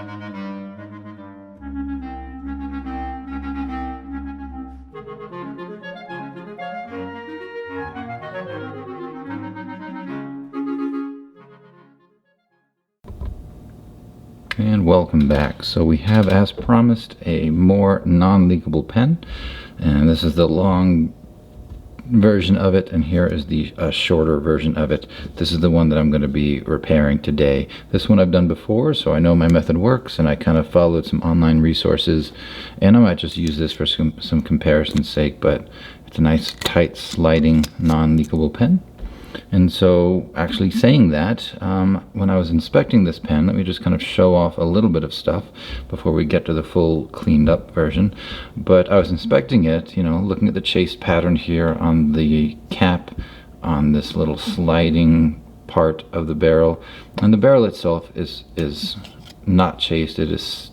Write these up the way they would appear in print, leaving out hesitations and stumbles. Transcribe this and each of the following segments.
And welcome back. So we have, as promised, a more non-leakable pen, and this is the long version of it, and here is the shorter version of it. This is the one that I'm going to be repairing today. This one I've done before, so I know my method works, and I kind of followed some online resources, and I might just use this for some comparison's sake, but it's a nice tight sliding non-leakable pen. And so, actually saying that, when I was inspecting this pen, let me just kind of show off a little bit of stuff before we get to the full cleaned up version. But I was inspecting it, you know, looking at the chased pattern here on the cap, on this little sliding part of the barrel, and the barrel itself is not chased. It is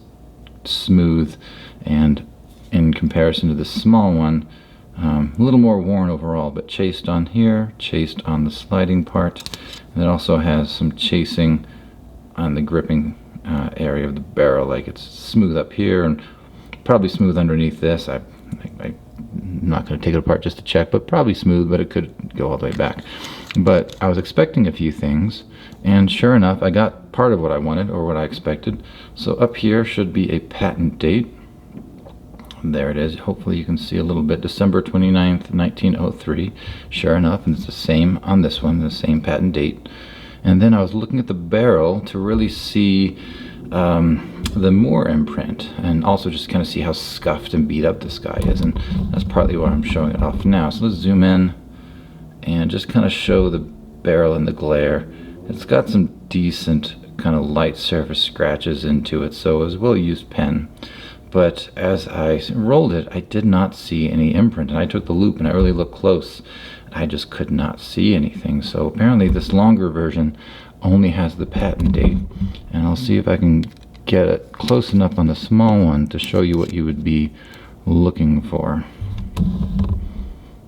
smooth, and in comparison to the small one, a little more worn overall, but chased on here, chased on the sliding part, and it also has some chasing on the gripping area of the barrel. Like, it's smooth up here and probably smooth underneath this. I'm not going to take it apart just to check, but probably smooth, but it could go all the way back. But I was expecting a few things, and sure enough, I got part of what I wanted, or what I expected. So up here should be a patent date. There it is. Hopefully you can see a little bit. December 29th, 1903. Sure enough, and it's the same on this one, the same patent date. And then I was looking at the barrel to really see the Moore imprint, and also just kind of see how scuffed and beat up this guy is, and that's partly why I'm showing it off now. So let's zoom in and just kind of show the barrel in the glare. It's got some decent kind of light surface scratches into it, so it was a well-used pen. But as I rolled it, I did not see any imprint, and I took the loop and I really looked close. I just could not see anything. So apparently this longer version only has the patent date, and I'll see if I can get it close enough on the small one to show you what you would be looking for.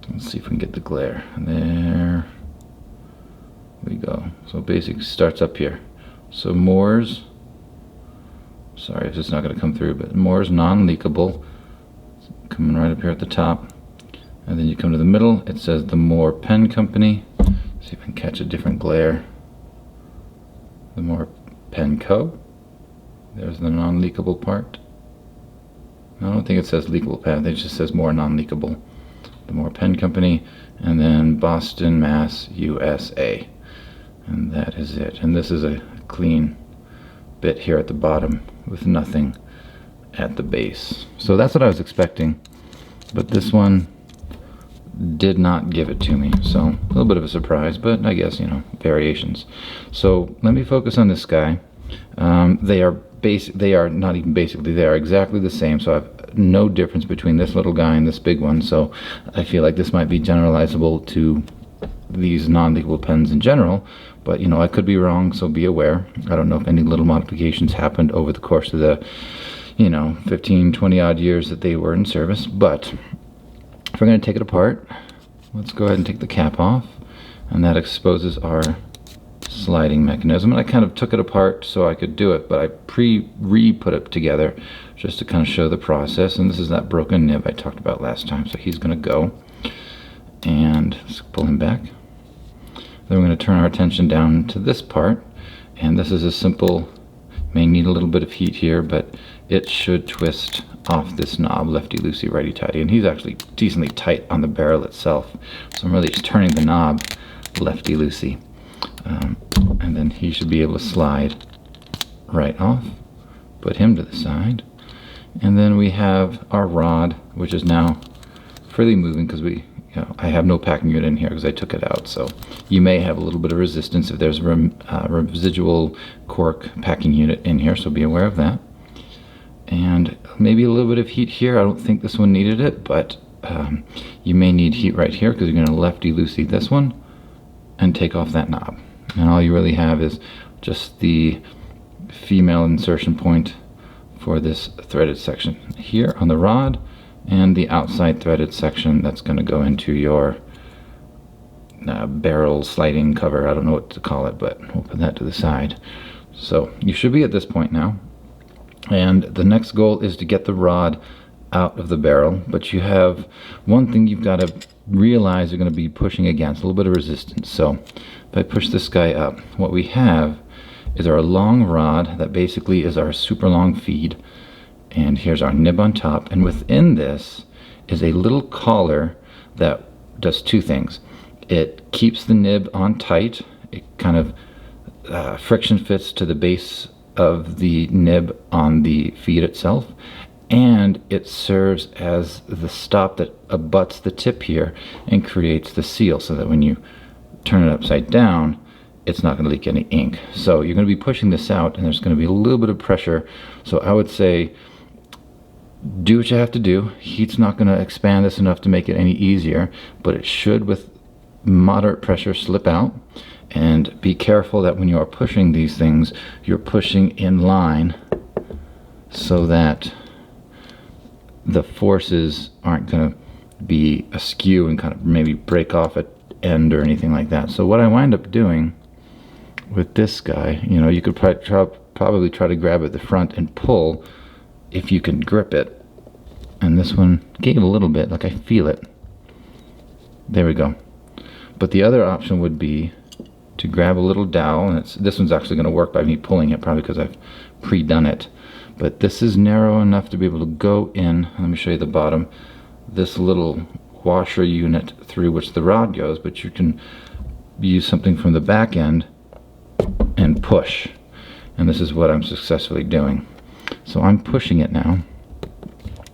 Let's see if we can get the glare. There we go. So basically starts up here. So Moore's, sorry if it's not going to come through, but Moore's non-leakable, coming right up here at the top, and then you come to the middle, it says the Moore Pen Company. See if I can catch a different glare. The Moore Pen Co. There's the non-leakable part. I don't think it says leakable pen, it just says Moore non-leakable. The Moore Pen Company, and then Boston, Mass, USA, and that is it. And this is a clean bit here at the bottom with nothing at the base. So that's what I was expecting, but this one did not give it to me, so a little bit of a surprise, but I guess, you know, variations. So let me focus on this guy. They are not even basically, they are exactly the same, so I have no difference between this little guy and this big one. So I feel like this might be generalizable to these non-leakable pens in general, but you know, I could be wrong, so be aware. I don't know if any little modifications happened over the course of the, you know, 15-20 odd years that they were in service. But if we're going to take it apart, let's go ahead and take the cap off, and that exposes our sliding mechanism. And I kind of took it apart so I could do it, but I re-put it together just to kind of show the process. And this is that broken nib I talked about last time, so he's going to go. And let's pull him back. Then we're going to turn our attention down to this part, and this is a simple, may need a little bit of heat here, but it should twist off this knob, lefty-loosey, righty-tighty, and he's actually decently tight on the barrel itself, so I'm really just turning the knob lefty-loosey, and then he should be able to slide right off. Put him to the side, and then we have our rod, which is now freely moving because I have no packing unit in here because I took it out, so you may have a little bit of resistance if there's a residual cork packing unit in here, so be aware of that. And maybe a little bit of heat here. I don't think this one needed it, but you may need heat right here because you're going to lefty-loosey this one and take off that knob. And all you really have is just the female insertion point for this threaded section here on the rod, and the outside threaded section that's going to go into your barrel sliding cover. I don't know what to call it, but we'll put that to the side. So you should be at this point now. And the next goal is to get the rod out of the barrel, but you have one thing you've got to realize you're going to be pushing against, a little bit of resistance. So if I push this guy up, what we have is our long rod that basically is our super long feed, and here's our nib on top, and within this is a little collar that does two things. It keeps the nib on tight, it kind of friction fits to the base of the nib on the feed itself, and it serves as the stop that abuts the tip here and creates the seal, so that when you turn it upside down, it's not going to leak any ink. So you're going to be pushing this out, and there's going to be a little bit of pressure. So I would say do what you have to do. Heat's not going to expand this enough to make it any easier, but it should, with moderate pressure, slip out. And be careful that when you are pushing these things, you're pushing in line so that the forces aren't going to be askew and kind of maybe break off at end or anything like that. So what I wind up doing with this guy, you know, you could probably try to grab at the front and pull if you can grip it. And this one gave a little bit, like I feel it. There we go. But the other option would be to grab a little dowel, and this one's actually going to work by me pulling it, probably because I've pre-done it. But this is narrow enough to be able to go in, let me show you the bottom, this little washer unit through which the rod goes, but you can use something from the back end and push. And this is what I'm successfully doing. So I'm pushing it now.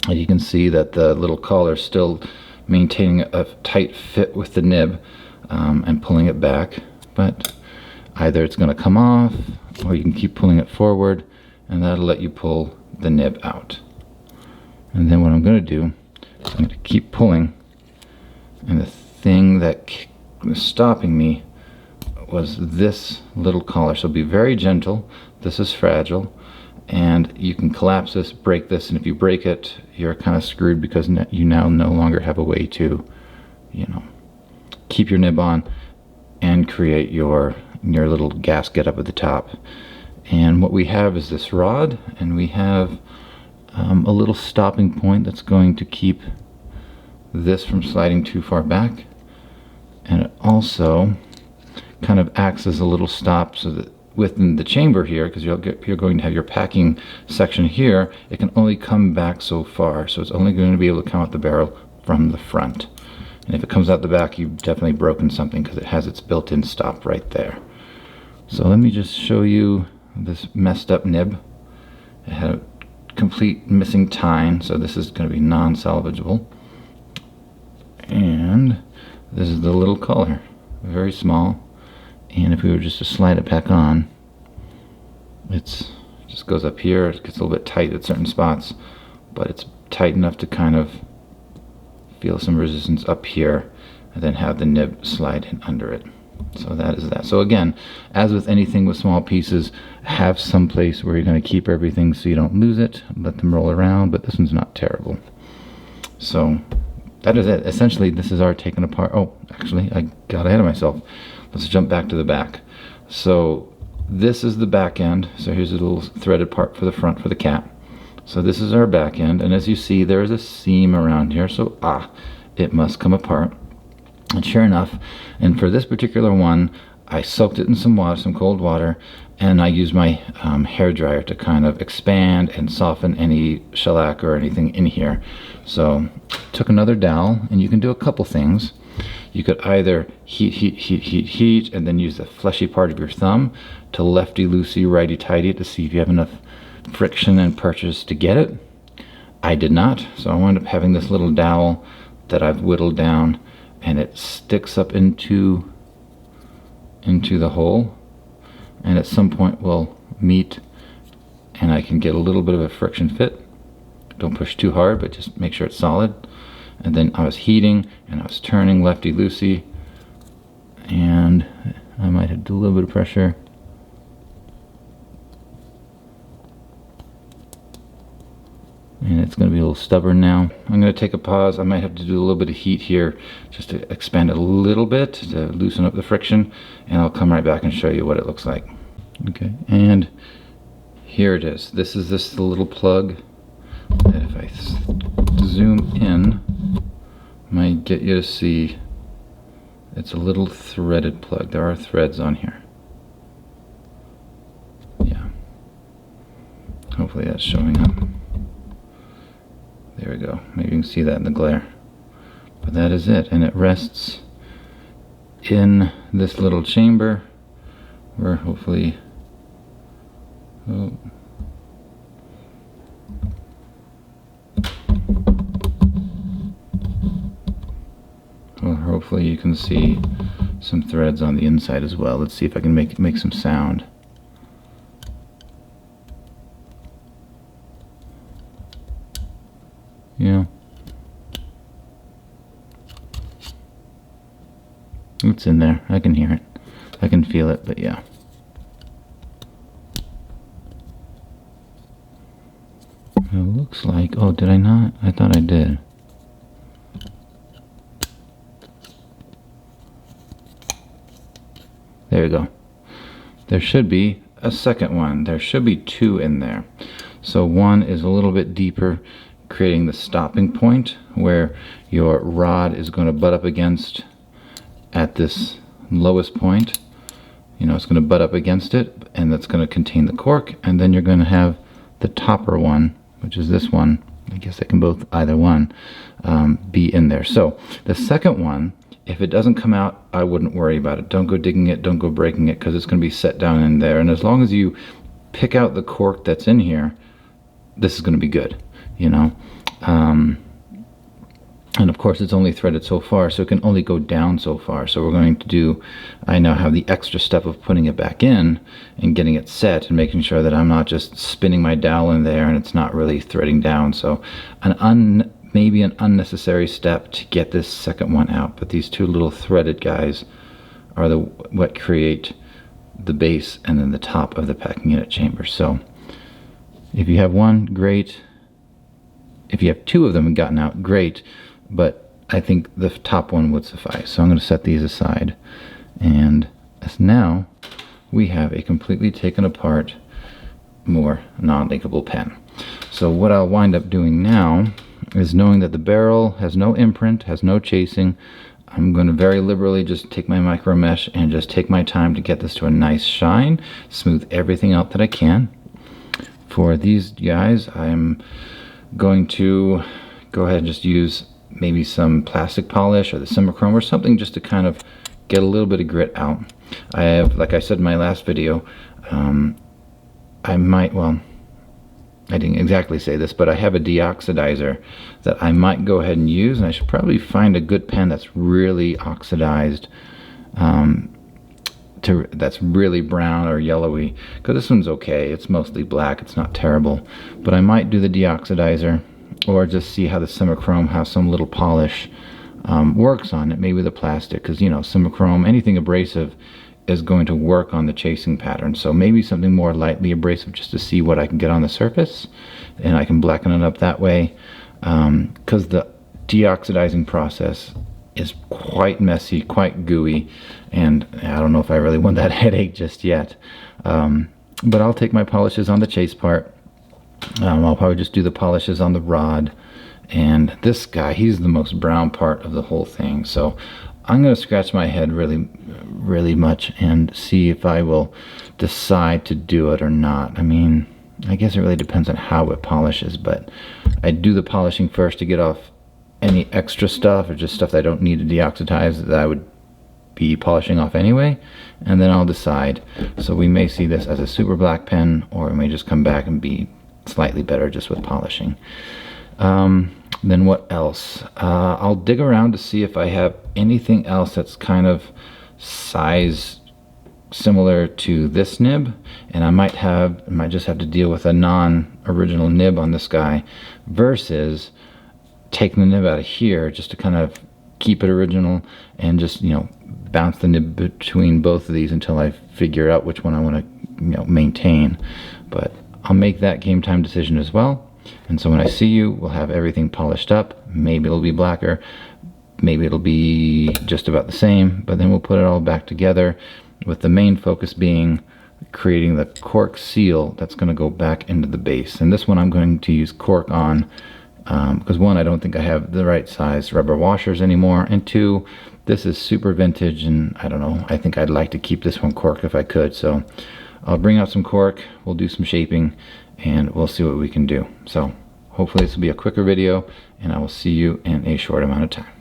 And you can see that the little collar is still maintaining a tight fit with the nib, and pulling it back. But either it's going to come off, or you can keep pulling it forward, and that'll let you pull the nib out. And then what I'm going to do is I'm going to keep pulling, and the thing that was stopping me was this little collar. So be very gentle. This is fragile, and you can collapse this, break this, and if you break it, you're kind of screwed, because you now no longer have a way to, you know, keep your nib on and create your little gasket up at the top. And what we have is this rod, and we have a little stopping point that's going to keep this from sliding too far back, and it also kind of acts as a little stop, so that within the chamber here, because you're going to have your packing section here, it can only come back so far, so it's only going to be able to come out the barrel from the front. And if it comes out the back, you've definitely broken something, because it has its built-in stop right there. So let me just show you this messed up nib. It had a complete missing tine, so this is going to be non-salvageable. And this is the little collar, very small. And if we were just to slide it back on, it just goes up here. It gets a little bit tight at certain spots, but it's tight enough to kind of feel some resistance up here, and then have the nib slide in under it. So that is that. So again, as with anything with small pieces, have some place where you're going to keep everything so you don't lose it. Let them roll around, but this one's not terrible. So that is it. Essentially, this is our taken apart. Oh, actually, I got ahead of myself. Let's jump back to the back. So this is the back end. So here's a little threaded part for the front for the cap. So this is our back end, and as you see, there is a seam around here, so it must come apart. And sure enough, and for this particular one, I soaked it in some water, some cold water, and I used my hair dryer to kind of expand and soften any shellac or anything in here. So took another dowel, and you can do a couple things. You could either heat, and then use the fleshy part of your thumb to lefty-loosey, righty-tighty it to see if you have enough friction and purchase to get it. I did not, so I wound up having this little dowel that I've whittled down, and it sticks up into the hole, and at some point will meet, and I can get a little bit of a friction fit. Don't push too hard, but just make sure it's solid. And then I was heating, and I was turning lefty-loosey, and I might have to do a little bit of pressure. And it's going to be a little stubborn now. I'm going to take a pause. I might have to do a little bit of heat here just to expand it a little bit to loosen up the friction, and I'll come right back and show you what it looks like. Okay, and here it is. This is this little plug. If I zoom in, might get you to see it's a little threaded plug. There are threads on here. Yeah. Hopefully that's showing up. There we go. Maybe you can see that in the glare. But that is it. And it rests in this little chamber where hopefully hopefully you can see some threads on the inside as well. Let's see if I can make some sound. Yeah. It's in there. I can hear it. I can feel it, but yeah. It looks like, oh, did I not? I thought I did. There you go. There should be a second one. There should be two in there. So one is a little bit deeper, creating the stopping point where your rod is going to butt up against at this lowest point. You know, it's going to butt up against it, and that's going to contain the cork. And then you're going to have the topper one, which is this one. I guess they can both, either one, be in there. So the second one, if it doesn't come out, I wouldn't worry about it. Don't go digging it, don't go breaking it, because it's going to be set down in there. And as long as you pick out the cork that's in here, this is going to be good, you know. And of course it's only threaded so far, so it can only go down so far. So we're going to do, I now have the extra step of putting it back in and getting it set and making sure that I'm not just spinning my dowel in there and it's not really threading down. So maybe an unnecessary step to get this second one out, but these two little threaded guys are what create the base and then the top of the packing unit chamber. So if you have one, great. If you have two of them gotten out, great, but I think the top one would suffice. So I'm going to set these aside, and now we have a completely taken apart, more non-leakable pen. So what I'll wind up doing now is, knowing that the barrel has no imprint, has no chasing, I'm going to very liberally just take my micro mesh and just take my time to get this to a nice shine, smooth everything out that I can. For these guys, I'm going to go ahead and just use maybe some plastic polish or the simichrome or something, just to kind of get a little bit of grit out. I have, like I said in my last video, I might, well, I didn't exactly say this, but I have a deoxidizer that I might go ahead and use, and I should probably find a good pen that's really oxidized, that's really brown or yellowy, because this one's okay. It's mostly black. It's not terrible, but I might do the deoxidizer, or just see how the simichrome, how some little polish works on it. Maybe the plastic, because, you know, simichrome, anything abrasive is going to work on the chasing pattern. So maybe something more lightly abrasive, just to see what I can get on the surface, and I can blacken it up that way, because the deoxidizing process is quite messy, quite gooey, and I don't know if I really want that headache just yet. But I'll take my polishes on the chase part. I'll probably just do the polishes on the rod, and this guy, he's the most brown part of the whole thing. So I'm going to scratch my head really much and see if I will decide to do it or not. I mean, I guess it really depends on how it polishes, but I do the polishing first to get off any extra stuff, or just stuff that I don't need to deoxidize that I would be polishing off anyway, and then I'll decide. So we may see this as a super black pen, or it may just come back and be slightly better just with polishing. Then what else? I'll dig around to see if I have anything else that's kind of size similar to this nib, and I might just have to deal with a non-original nib on this guy, versus taking the nib out of here just to kind of keep it original, and just, you know, bounce the nib between both of these until I figure out which one I want to, you know, maintain. But I'll make that game time decision as well. And so when I see you, we'll have everything polished up. Maybe it'll be blacker, maybe it'll be just about the same, but then we'll put it all back together, with the main focus being creating the cork seal that's going to go back into the base. And this one I'm going to use cork on because one, I don't think I have the right size rubber washers anymore, and two, this is super vintage, and I don't know, I think I'd like to keep this one cork if I could. So I'll bring out some cork, we'll do some shaping, and we'll see what we can do. So hopefully this will be a quicker video, and I will see you in a short amount of time.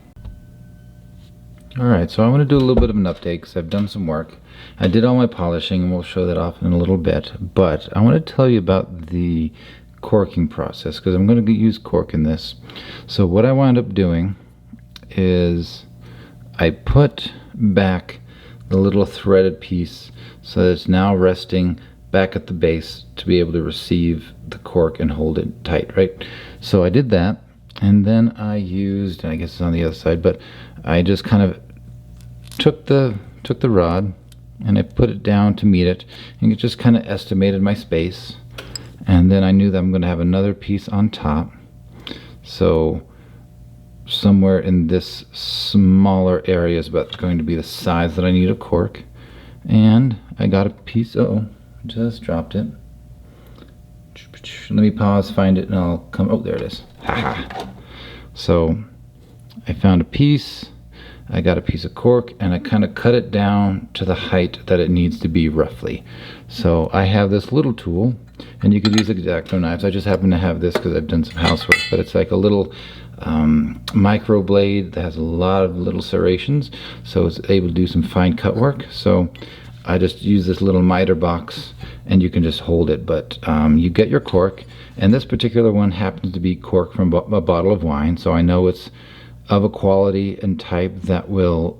Alright, so I want to do a little bit of an update because I've done some work. I did all my polishing, and we'll show that off in a little bit, but I want to tell you about the corking process because I'm going to use cork in this. So what I wound up doing is I put back the little threaded piece so that it's now resting back at the base to be able to receive the cork and hold it tight, right? So I did that, and then I used, and I guess it's on the other side, but I just kind of took the rod and I put it down to meet it, and it just kind of estimated my space. And then I knew that I'm going to have another piece on top, so somewhere in this smaller area is about going to be the size that I need of cork. And I got a piece, just dropped it. Let me pause, find it, and I'll come, there it is. Haha. So I found a piece, I got a piece of cork, and I kind of cut it down to the height that it needs to be roughly. So I have this little tool, and you could use exacto knives. I just happen to have this because I've done some housework, but it's like a little micro blade that has a lot of little serrations, so it's able to do some fine cut work. So I just use this little miter box, and you can just hold it, but you get your cork, and this particular one happens to be cork from a bottle of wine, so I know it's of a quality and type that will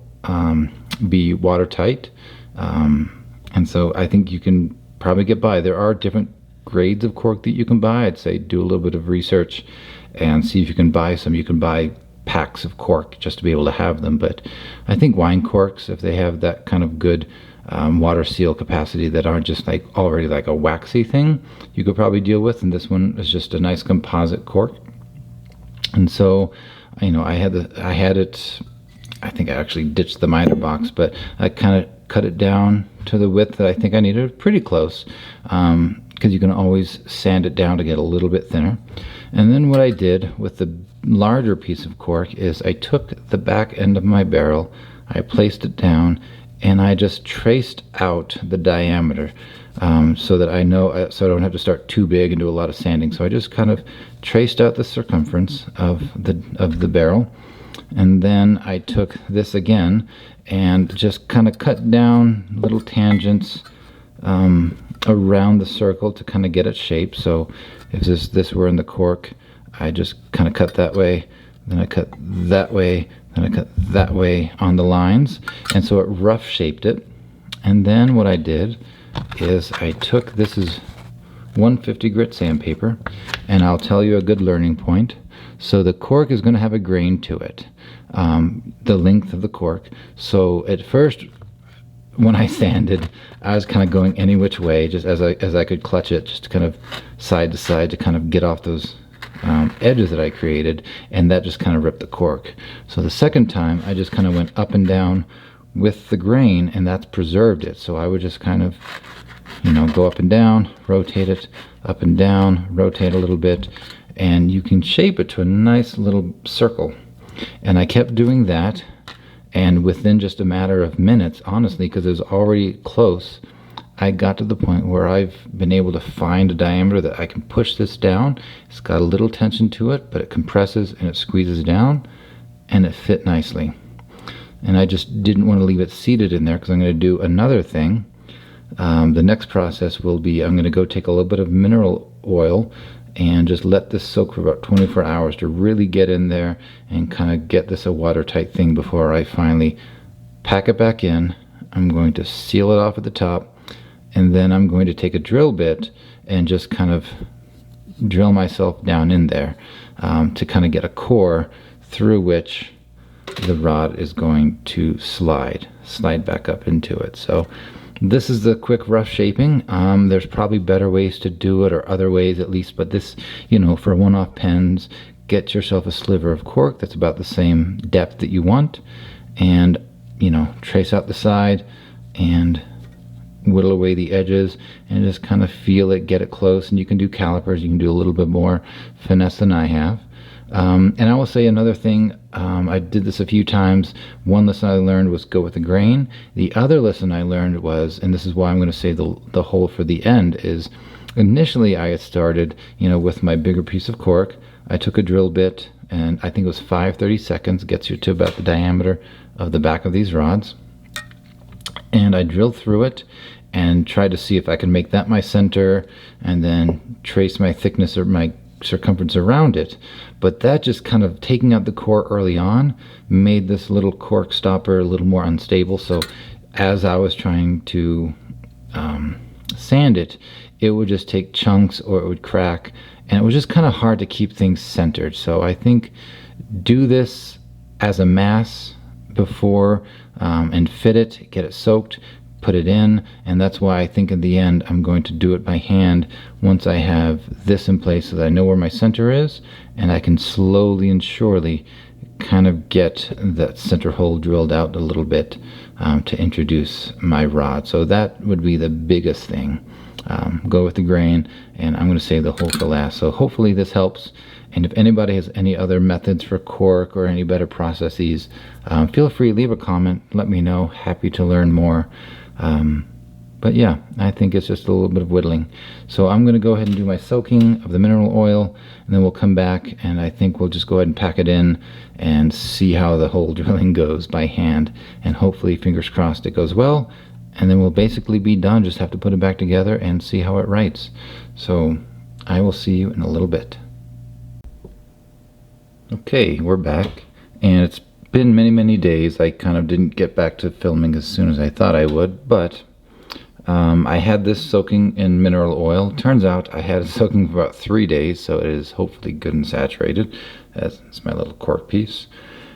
be watertight, and so I think you can probably get by. There are different grades of cork that you can buy. I'd say do a little bit of research and see if you can buy some. You can buy packs of cork just to be able to have them, but I think wine corks, if they have that kind of good water seal capacity that aren't just like already like a waxy thing, you could probably deal with. And this one is just a nice composite cork. And so, you know, I had it, I think I actually ditched the miter box, but I kind of cut it down to the width that I think I needed, pretty close, because you can always sand it down to get a little bit thinner. And then what I did with the larger piece of cork is I took the back end of my barrel, I placed it down, and I just traced out the diameter, so that I know, so I don't have to start too big and do a lot of sanding. So I just kind of traced out the circumference of the barrel, and then I took this again and just kind of cut down little tangents around the circle to kind of get its shape. So if this were in the cork, I just kind of cut that way, then I cut that way, then I cut that way on the lines, and so it rough shaped it. And then what I did is I took, this is 150 grit sandpaper, and I'll tell you a good learning point. So the cork is going to have a grain to it, the length of the cork. So at first, when I sanded, I was kind of going any which way, just as I could clutch it, just kind of side to side to kind of get off those edges that I created, and that just kind of ripped the cork. So the second time, I just kind of went up and down with the grain, and that's preserved it. So I would just kind of, you know, go up and down, rotate it, up and down, rotate a little bit, and you can shape it to a nice little circle. And I kept doing that, and within just a matter of minutes, honestly, because it was already close, I got to the point where I've been able to find a diameter that I can push this down. It's got a little tension to it, but it compresses and it squeezes down, and it fit nicely. And I just didn't want to leave it seated in there because I'm going to do another thing. The next process will be, I'm going to go take a little bit of mineral oil and just let this soak for about 24 hours to really get in there and kind of get this a watertight thing before I finally pack it back in. I'm going to seal it off at the top, and then I'm going to take a drill bit and just kind of drill myself down in there to kind of get a core through which the rod is going to slide back up into it. So this is the quick rough shaping. There's probably better ways to do it, or other ways at least, but this, you know, for one-off pens, get yourself a sliver of cork that's about the same depth that you want, and, you know, trace out the side and whittle away the edges and just kind of feel it, get it close. And you can do calipers, you can do a little bit more finesse than I have. And I will say another thing, I did this a few times. One lesson I learned was go with the grain. The other lesson I learned was, and this is why I'm going to say the hole for the end, is initially I had started, with my bigger piece of cork. I took a drill bit, and I think it was 5/32, gets you to about the diameter of the back of these rods. And I drilled through it and tried to see if I could make that my center and then trace my thickness or my circumference around it. But that just kind of taking out the core early on made this little cork stopper a little more unstable. So as I was trying to sand it, it would just take chunks or it would crack, and it was just kind of hard to keep things centered. So I think do this as a mass before and fit it, get it soaked, put it in, and that's why I think in the end I'm going to do it by hand once I have this in place so that I know where my center is, and I can slowly and surely kind of get that center hole drilled out a little bit to introduce my rod. So that would be the biggest thing. Go with the grain, and I'm going to save the hole for last. So hopefully this helps. And if anybody has any other methods for cork or any better processes, feel free to leave a comment. Let me know. Happy to learn more. But yeah, I think it's just a little bit of whittling. So I'm going to go ahead and do my soaking of the mineral oil, and then we'll come back, and I think we'll just go ahead and pack it in and see how the hole drilling goes by hand. And hopefully, fingers crossed, it goes well. And then we'll basically be done. Just have to put it back together and see how it writes. So I will see you in a little bit. Okay, we're back, and it's been many days. I kind of didn't get back to filming as soon as I thought I would, but I had this soaking in mineral oil. Turns out I had it soaking for about 3 days, so it is hopefully good and saturated. That's my little cork piece.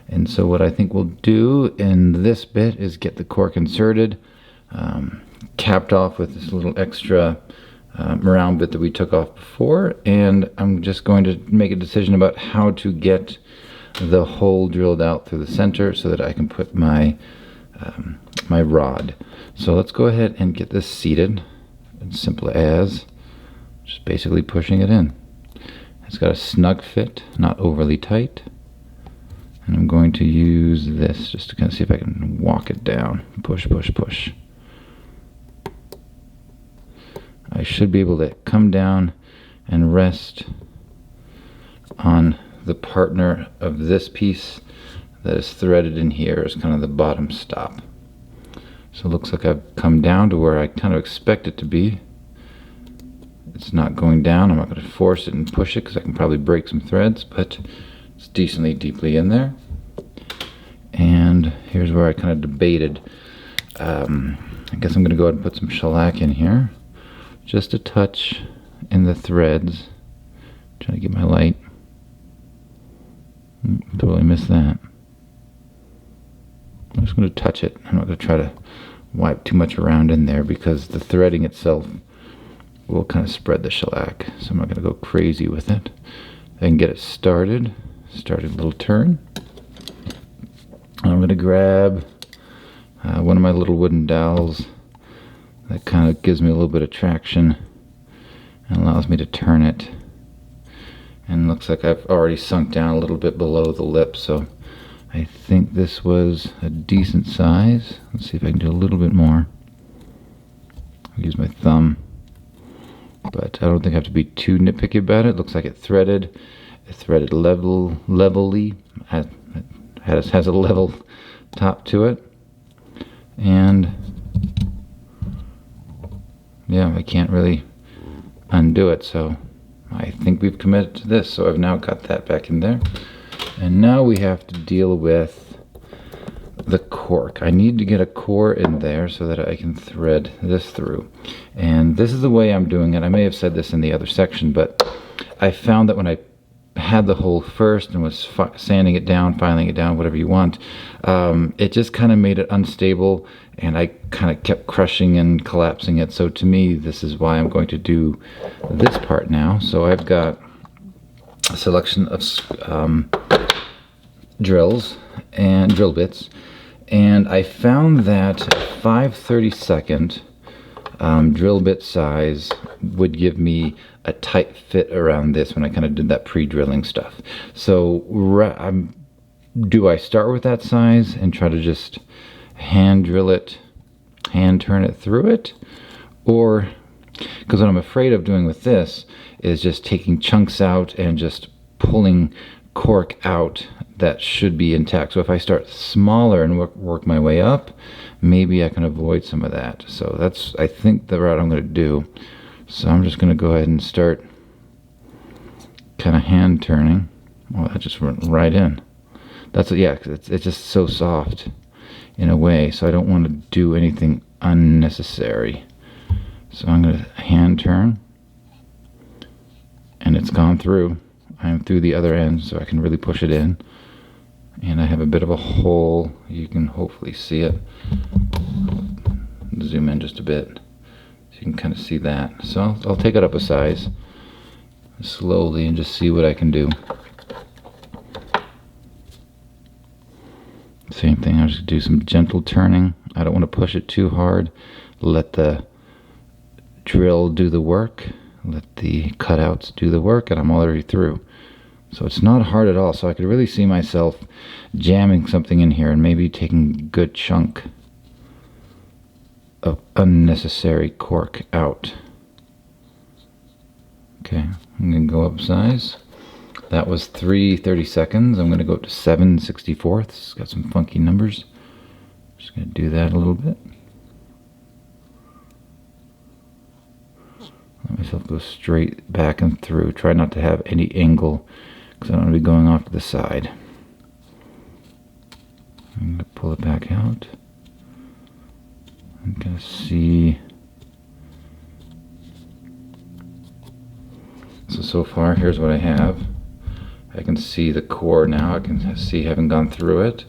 And so what I think we'll do in this bit is get the cork inserted, capped off with this little extra round bit that we took off before, and I'm just going to make a decision about how to get the hole drilled out through the center so that I can put my my rod. So let's go ahead and get this seated. As simple as just basically pushing it in. It's got a snug fit, not overly tight. And I'm going to use this just to kind of see if I can walk it down. Push, push, push. I should be able to come down and rest on the partner of this piece that is threaded in here as kind of the bottom stop. So it looks like I've come down to where I kind of expect it to be. It's not going down. I'm not going to force it and push it because I can probably break some threads, but it's decently deeply in there. And here's where I kind of debated. I guess I'm going to go ahead and put some shellac in here. Just a touch in the threads. Trying to get my light. Totally missed that. I'm just going to touch it. I'm not going to try to wipe too much around in there because the threading itself will kind of spread the shellac. So I'm not going to go crazy with it. I can get it started. Started a little turn. I'm going to grab one of my little wooden dowels. That kind of gives me a little bit of traction and allows me to turn it. And looks like I've already sunk down a little bit below the lip, so I think this was a decent size. Let's see if I can do a little bit more. I'll use my thumb, but I don't think I have to be too nitpicky about it. Looks like it threaded. It threaded levelly. It has a level top to it, and yeah, I can't really undo it, so I think we've committed to this. So I've now got that back in there, and now we have to deal with the cork. I need to get a core in there so that I can thread this through, and this is the way I'm doing it. I may have said this in the other section, but I found that when I had the hole first and was sanding it down, filing it down, whatever you want, it just kind of made it unstable, and I kind of kept crushing and collapsing it. So to me, this is why I'm going to do this part now. So I've got a selection of drills and drill bits, and I found that 5/32 drill bit size would give me a tight fit around this when I kind of did that pre-drilling stuff. So do I start with that size and try to just hand drill it, hand turn it through it? Or, because what I'm afraid of doing with this is just taking chunks out and just pulling cork out that should be intact. So if I start smaller and work my way up, maybe I can avoid some of that. So that's, I think, the route I'm going to do. So I'm just going to go ahead and start kind of hand turning. Oh, that just went right in. That's, yeah, it's just so soft in a way, so I don't want to do anything unnecessary. So I'm going to hand turn, and it's gone through. I'm through the other end, so I can really push it in. And I have a bit of a hole. You can hopefully see it. Zoom in just a bit so you can kind of see that. So I'll take it up a size slowly and just see what I can do. Same thing, I'll just do some gentle turning. I don't want to push it too hard. Let the drill do the work. Let the cutouts do the work, and I'm already through. So it's not hard at all. So I could really see myself jamming something in here and maybe taking a good chunk of unnecessary cork out. Okay, I'm going to go up size. That was 3/32. I'm going to go up to 7/64. Got some funky numbers. Just going to do that a little bit. Let myself go straight back and through. Try not to have any angle because I don't want to be going off to the side. I'm going to pull it back out. I'm going to see. So far, here's what I have. I can see the core now. I can see having gone through it.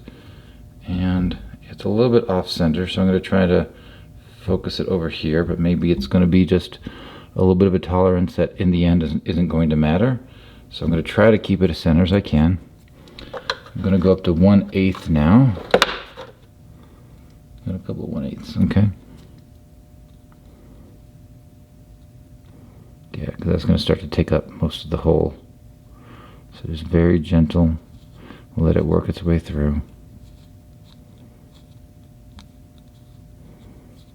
And it's a little bit off center, so I'm going to try to focus it over here, but maybe it's going to be just a little bit of a tolerance that in the end isn't going to matter. So I'm going to try to keep it as center as I can. I'm going to go up to 1/8 now. Got a couple of 1/8s, okay. Yeah, because that's going to start to take up most of the hole. So just very gentle. We'll let it work its way through.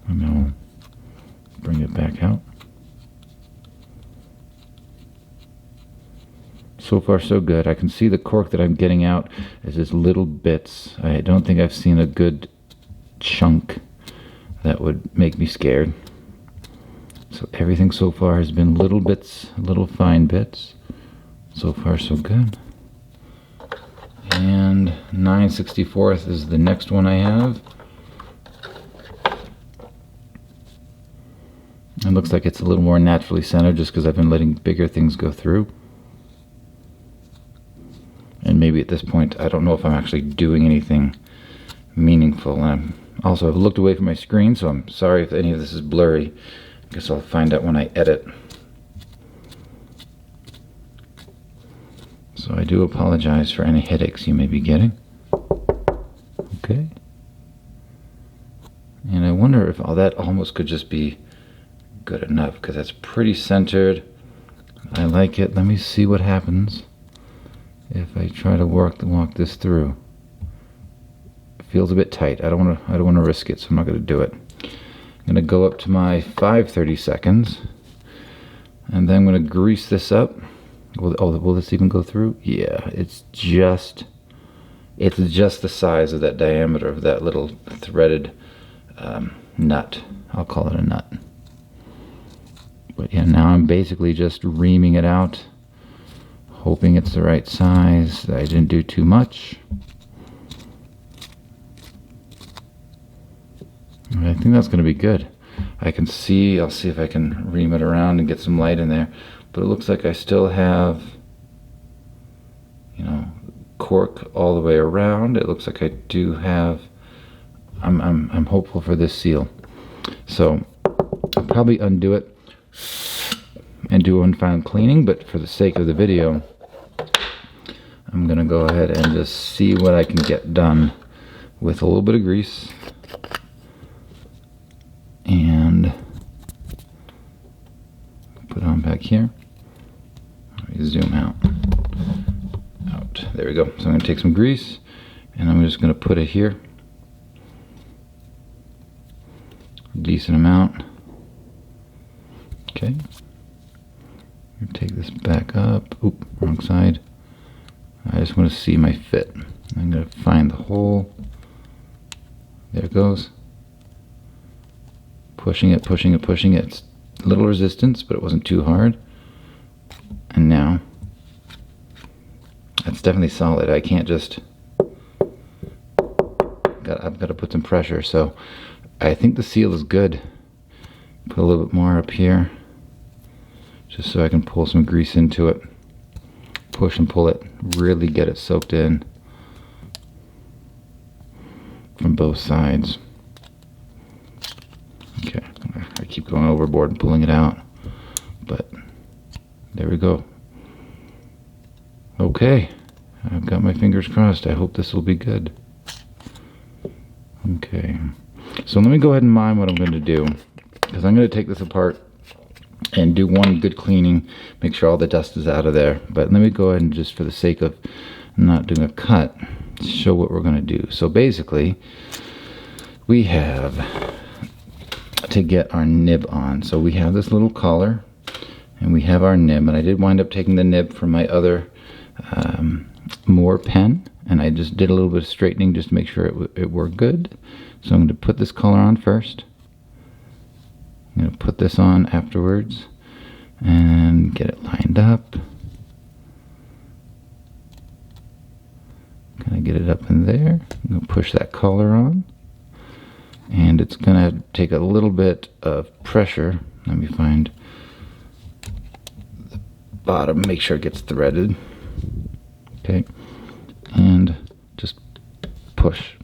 And then we'll bring it back out. So far so good. I can see the cork that I'm getting out is just little bits. I don't think I've seen a good chunk that would make me scared. So everything so far has been little bits, little fine bits. So far so good. And 9/64 is the next one I have. It looks like it's a little more naturally centered just because I've been letting bigger things go through. And maybe at this point, I don't know if I'm actually doing anything meaningful. Also, I've looked away from my screen, so I'm sorry if any of this is blurry. I guess I'll find out when I edit. So I do apologize for any headaches you may be getting. Okay. And I wonder if all that almost could just be good enough, because that's pretty centered. I like it. Let me see what happens if I try to walk this through. It feels a bit tight. I don't want to risk it, so I'm not going to do it. I'm going to go up to my 5/32, and then I'm going to grease this up. Will this even go through? Yeah, it's just the size of that diameter of that little threaded nut. I'll call it a nut. But yeah, now I'm basically just reaming it out, hoping it's the right size, that I didn't do too much. I think that's going to be good. I'll see if I can ream it around and get some light in there. But it looks like I still have, cork all the way around. It looks like I do have. I'm hopeful for this seal. So I'll probably undo it and do one final cleaning. But for the sake of the video, I'm gonna go ahead and just see what I can get done with a little bit of grease and put on back here. Let me zoom out. There we go. So I'm going to take some grease and I'm just going to put it here. Decent amount. Okay. Take this back up. Oop, wrong side. I just want to see my fit. I'm going to find the hole. There it goes. Pushing it, pushing it, pushing it. It's a little resistance, but it wasn't too hard. And now, that's definitely solid. I can't just, I've got to put some pressure. So I think the seal is good. Put a little bit more up here, just so I can pull some grease into it. Push and pull it, really get it soaked in from both sides. Okay, I keep going overboard and pulling it out, but there we go. Okay, I've got my fingers crossed. I hope this will be good. Okay, so let me go ahead and mime what I'm going to do, because I'm going to take this apart and do one good cleaning, make sure all the dust is out of there. But let me go ahead and, just for the sake of not doing a cut, show what we're going to do. So basically, we have to get our nib on. So we have this little collar, and we have our nib. And I did wind up taking the nib from my other Moore pen, and I just did a little bit of straightening just to make sure it worked good. So I'm going to put this collar on first. I'm going to put this on afterwards and get it lined up. Kind of get it up in there. I'm going to push that collar on, and it's going to take a little bit of pressure. Let me find the bottom, make sure it gets threaded. Okay, and just push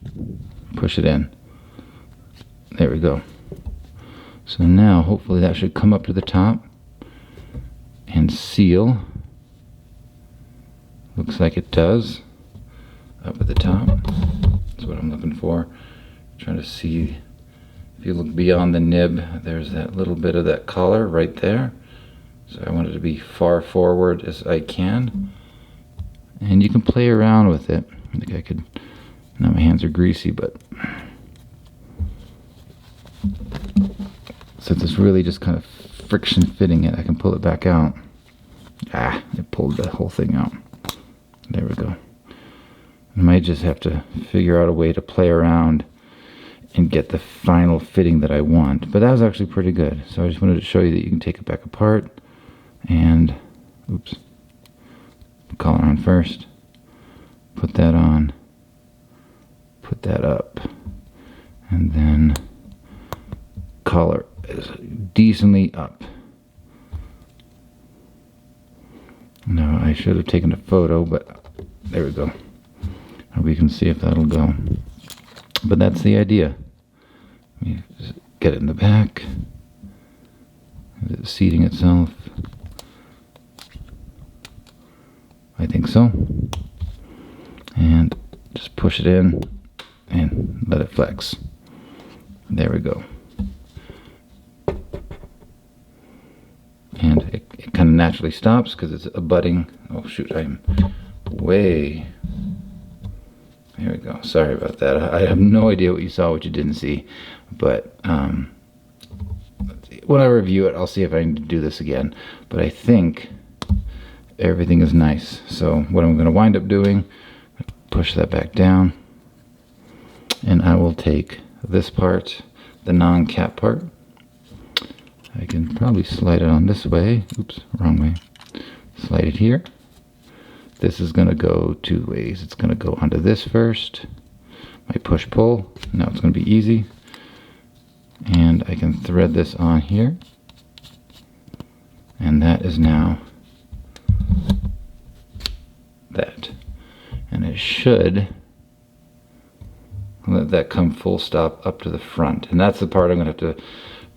it in. There we go. So now hopefully that should come up to the top and seal. Looks like it does. Up at the top. That's what I'm looking for. Trying to see, if you look beyond the nib, there's that little bit of that collar right there. So I want it to be far forward as I can. And you can play around with it. I think I could, now my hands are greasy, but since it's really just kind of friction fitting it, I can pull it back out. Ah, it pulled the whole thing out. There we go. I might just have to figure out a way to play around and get the final fitting that I want. But that was actually pretty good. So I just wanted to show you that you can take it back apart and, oops, collar on first. Put that on. Put that up. And then collar is decently up. No, I should have taken a photo, but there we go. We can see if that'll go. But that's the idea. You just get it in the back. Is it seating itself? I think so. And just push it in and let it flex. There we go. And it kind of naturally stops because it's abutting. Oh shoot, I'm way. There we go. Sorry about that. I have no idea what you saw, what you didn't see. But when I review it, I'll see if I can do this again. But I think everything is nice. So what I'm going to wind up doing, push that back down. And I will take this part, the non-cap part. I can probably slide it on this way. Oops, wrong way. Slide it here. This is going to go two ways. It's going to go onto this first. My push-pull. Now it's going to be easy. And I can thread this on here. And that is now that. And it should let that come full stop up to the front. And that's the part I'm going to have to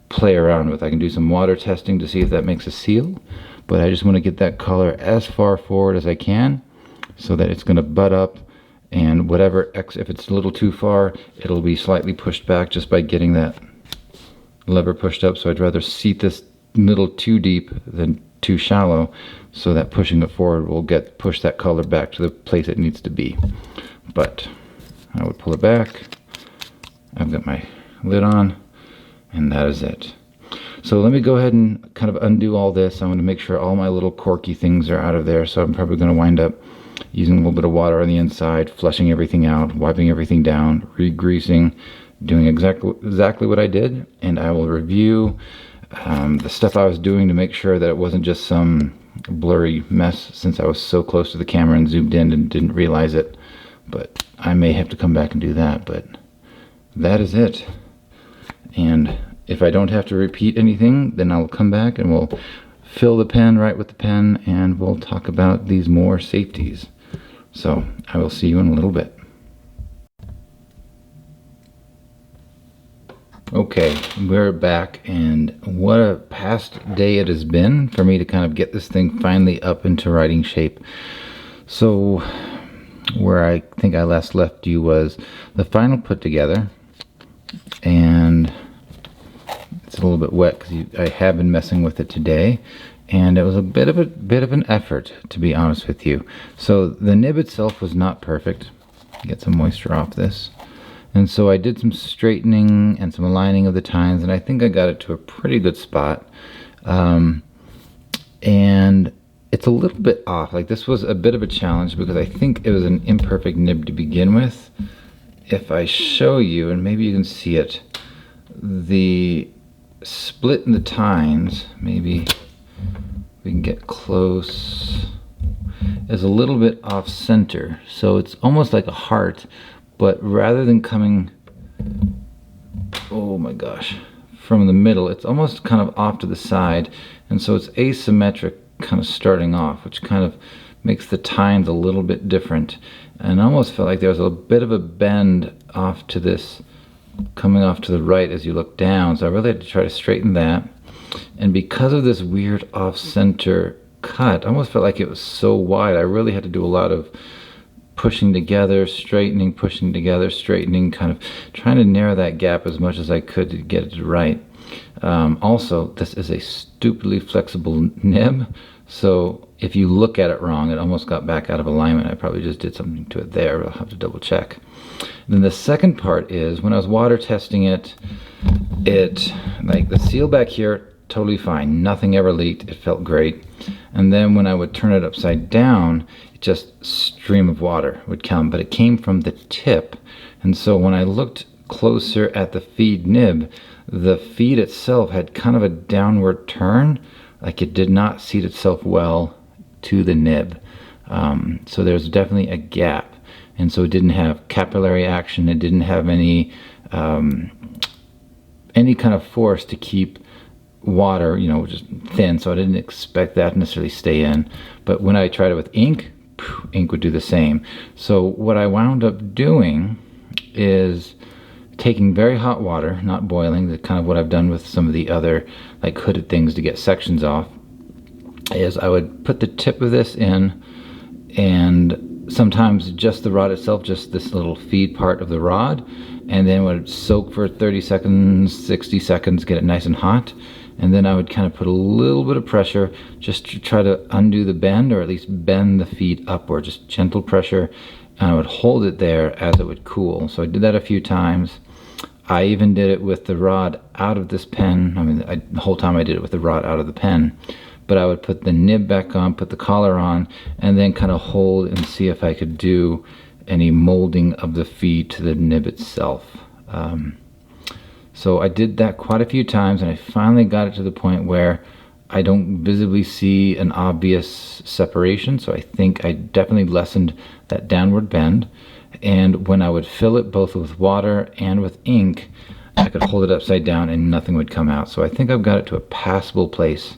play around with. I can do some water testing to see if that makes a seal. But I just want to get that color as far forward as I can so that it's going to butt up, and whatever, if it's a little too far, it'll be slightly pushed back just by getting that lever pushed up. So I'd rather seat this little too deep than too shallow, so that pushing it forward will push that color back to the place it needs to be. But I would pull it back. I've got my lid on, and that is it. So let me go ahead and kind of undo all this. I want to make sure all my little corky things are out of there, so I'm probably going to wind up using a little bit of water on the inside, flushing everything out, wiping everything down, re-greasing, doing exactly what I did, and I will review the stuff I was doing to make sure that it wasn't just some blurry mess, since I was so close to the camera and zoomed in and didn't realize it. But I may have to come back and do that, but that is it. And if I don't have to repeat anything, then I'll come back and we'll fill the pen right with the pen, and we'll talk about these more safeties. So I will see you in a little bit. Okay, we're back, and what a past day it has been for me to kind of get this thing finally up into writing shape. So where I think I last left you was the final put together, and it's a little bit wet because I have been messing with it today, and it was a bit of an effort, to be honest with you. So the nib itself was not perfect. Get some moisture off this. And so I did some straightening and some aligning of the tines, and I think I got it to a pretty good spot. And it's a little bit off. Like, this was a bit of a challenge because I think it was an imperfect nib to begin with. If I show you, and maybe you can see it, the split in the tines, maybe we can get close, is a little bit off center. So it's almost like a heart, but rather than coming, oh my gosh, from the middle, it's almost kind of off to the side. And so it's asymmetric kind of starting off, which kind of makes the tines a little bit different. And I almost felt like there was a bit of a bend off to this, coming off to the right as you look down. So I really had to try to straighten that. And because of this weird off-center cut, I almost felt like it was so wide. I really had to do a lot of pushing together, straightening, pushing together, straightening, kind of trying to narrow that gap as much as I could to get it right. Also, this is a stupidly flexible nib, so if you look at it wrong, it almost got back out of alignment. I probably just did something to it there. I'll have to double check. And then the second part is, when I was water testing it, like the seal back here, totally fine. Nothing ever leaked. It felt great. And then when I would turn it upside down, just stream of water would come, but it came from the tip. And so when I looked closer at the feed nib, the feed itself had kind of a downward turn, like it did not seat itself well to the nib. So there's definitely a gap, and so it didn't have capillary action. It didn't have any kind of force to keep water, just thin, so I didn't expect that to necessarily stay in. But when I tried it with ink, ink would do the same. So what I wound up doing is taking very hot water, not boiling, the kind of what I've done with some of the other like hooded things to get sections off, is I would put the tip of this in, and sometimes just the rod itself, just this little feed part of the rod, and then would soak for 30 seconds, 60 seconds, get it nice and hot. And then I would kind of put a little bit of pressure just to try to undo the bend, or at least bend the feed upward, just gentle pressure, and I would hold it there as it would cool. So I did that a few times. I even did it with the rod out of this pen. I mean, the whole time I did it with the rod out of the pen. But I would put the nib back on, put the collar on, and then kind of hold and see if I could do any molding of the feed to the nib itself. So I did that quite a few times, and I finally got it to the point where I don't visibly see an obvious separation. So I think I definitely lessened that downward bend. And when I would fill it both with water and with ink, I could hold it upside down and nothing would come out. So I think I've got it to a passable place.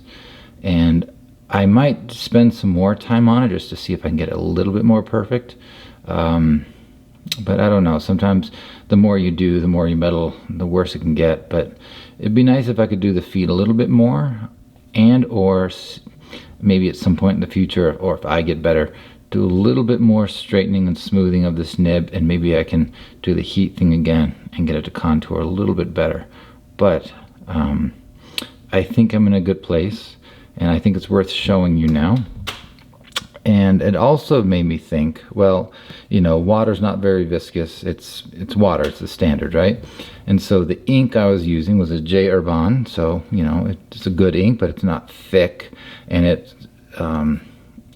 And I might spend some more time on it just to see if I can get it a little bit more perfect. But I don't know. Sometimes the more you do, the more you meddle, the worse it can get. But it'd be nice if I could do the feed a little bit more, and or maybe at some point in the future, or if I get better, do a little bit more straightening and smoothing of this nib, and maybe I can do the heat thing again and get it to contour a little bit better. But I think I'm in a good place, and I think it's worth showing you now. And it also made me think, well, you know, water's not very viscous. It's water, it's the standard, right? And so the ink I was using was a J. Herbin, so, you know, it's a good ink, but it's not thick, and it's,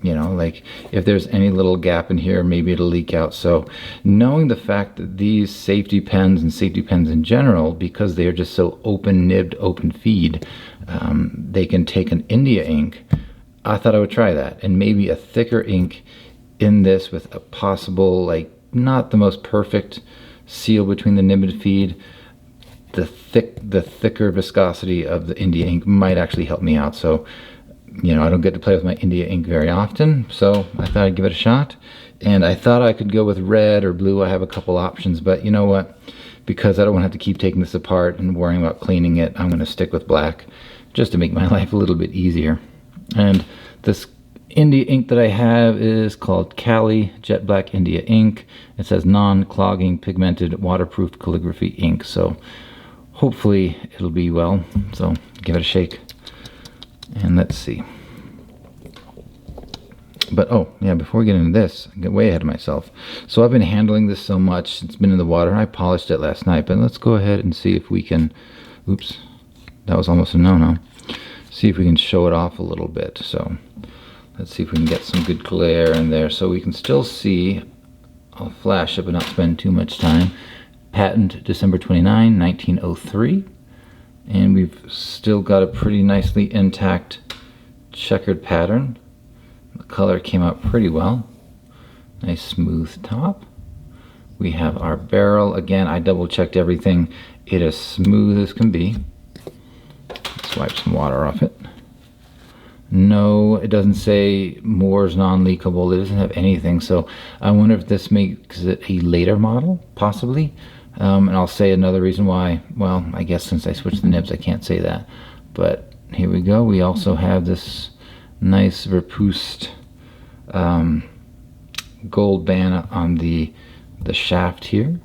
you know, like if there's any little gap in here, maybe it'll leak out. So knowing the fact that these safety pens and safety pens in general, because they are just so open nibbed, open feed, they can take an India ink. I thought I would try that, and maybe a thicker ink in this with a possible, like, not the most perfect seal between the nib and feed. The thicker viscosity of the India ink might actually help me out. So, you know, I don't get to play with my India ink very often, so I thought I'd give it a shot. And I thought I could go with red or blue. I have a couple options, but you know what? Because I don't want to have to keep taking this apart and worrying about cleaning it, I'm going to stick with black, just to make my life a little bit easier. And this India ink that I have is called Cali Jet Black India ink. It says non-clogging pigmented waterproof calligraphy ink. So hopefully it'll be well. So give it a shake. And let's see. But oh yeah, before we get into this, I get way ahead of myself. So I've been handling this so much, it's been in the water. I polished it last night, but let's go ahead and see if we can, oops, that was almost a no-no. See if we can show it off a little bit. So let's see if we can get some good glare in there so we can still see. I'll flash it but not spend too much time. Patent December 29, 1903. And we've still got a pretty nicely intact checkered pattern. The color came out pretty well. Nice smooth top. We have our barrel. Again, I double checked everything. It is smooth as can be. Let's wipe some water off it. No, it doesn't say Moore's non-leakable. It doesn't have anything. So I wonder if this makes it a later model, possibly. And I'll say another reason why. Well, I guess since I switched the nibs, I can't say that. But here we go. We also have this nice verpust gold band on the shaft here,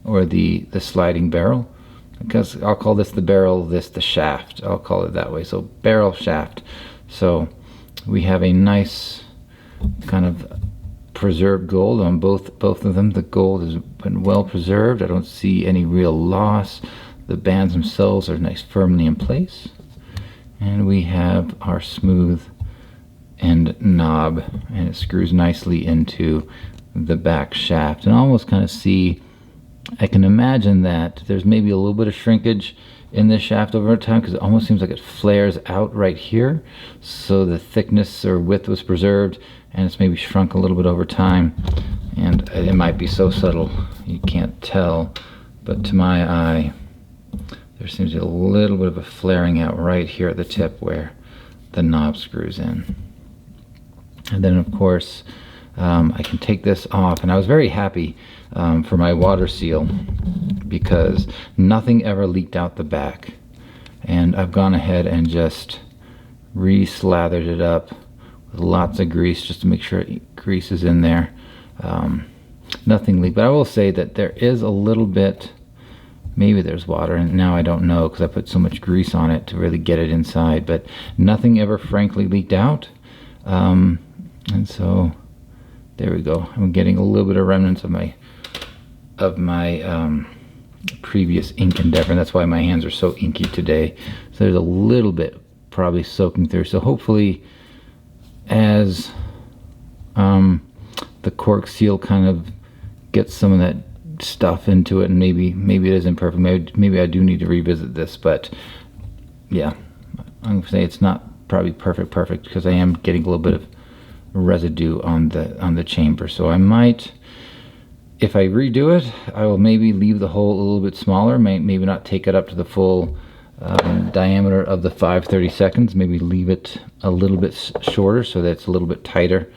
or the sliding barrel. Because I'll call this the barrel, this the shaft. I'll call it that way. So barrel shaft. So we have a nice kind of preserved gold on both of them. The gold has been well preserved. I don't see any real loss. The bands themselves are nice, firmly in place. And we have our smooth end knob, and it screws nicely into the back shaft. And I almost kind of see, I can imagine that there's maybe a little bit of shrinkage in this shaft over time, because it almost seems like it flares out right here. So the thickness or width was preserved, and it's maybe shrunk a little bit over time. And it might be so subtle you can't tell, but to my eye there seems to be a little bit of a flaring out right here at the tip where the knob screws in. And then of course I can take this off, and I was very happy for my water seal because nothing ever leaked out the back. And I've gone ahead and just re-slathered it up with lots of grease just to make sure grease is in there. Nothing leaked, but I will say that there is a little bit, maybe there's water, and now I don't know because I put so much grease on it to really get it inside, but nothing ever frankly leaked out. And so there we go. I'm getting a little bit of remnants of my previous ink endeavor, and that's why my hands are so inky today. So there's a little bit probably soaking through. So hopefully as the cork seal kind of gets some of that stuff into it, and maybe it isn't perfect. Maybe I do need to revisit this, but yeah, I'm gonna say it's not probably perfect because I am getting a little bit of residue on the chamber. So I might, if I redo it, I will maybe leave the hole a little bit smaller, maybe not take it up to the full diameter of the 5/32, maybe leave it a little bit shorter so that it's a little bit tighter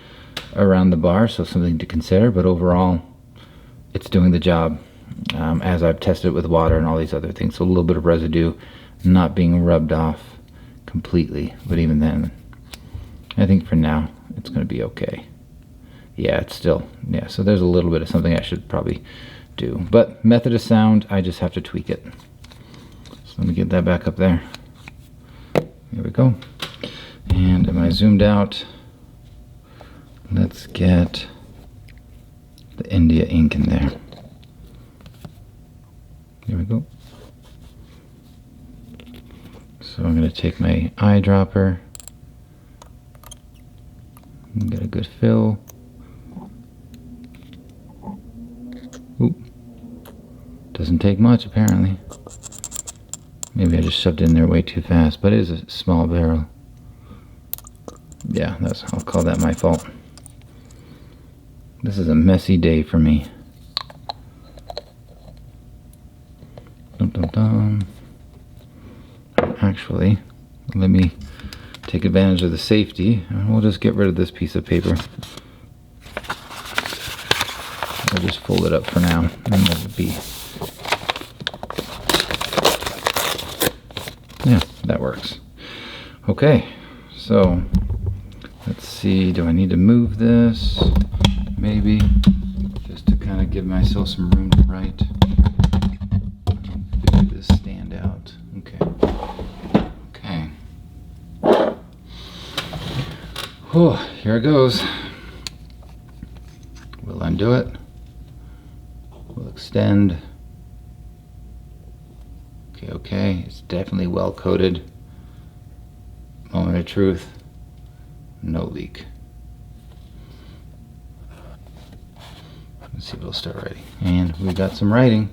around the bar. So something to consider, but overall it's doing the job as I've tested it with water and all these other things. So a little bit of residue not being rubbed off completely, but even then I think for now it's going to be okay. Yeah, it's still, yeah, so there's a little bit of something I should probably do, but method is sound. I just have to tweak it. So let me get that back up there. Here we go. And am I zoomed out? Let's get the India ink in there. Here we go. So I'm going to take my eyedropper and get a good fill. Oop. Doesn't take much apparently. Maybe I just shoved it in there way too fast, but it is a small barrel. Yeah, I'll call that my fault. This is a messy day for me. Dum, dum, dum. Actually, let me take advantage of the safety, and we'll just get rid of this piece of paper. I'll just fold it up for now, and we'll be... Yeah, that works. Okay, so let's see, do I need to move this? Maybe, just to kind of give myself some room to write. Figure this stand out. Okay. Okay. Whew, here it goes. We'll undo it. We'll extend. Okay, okay. It's definitely well coated. Moment of truth. No leak. Let's see if it'll start writing. And we got some writing.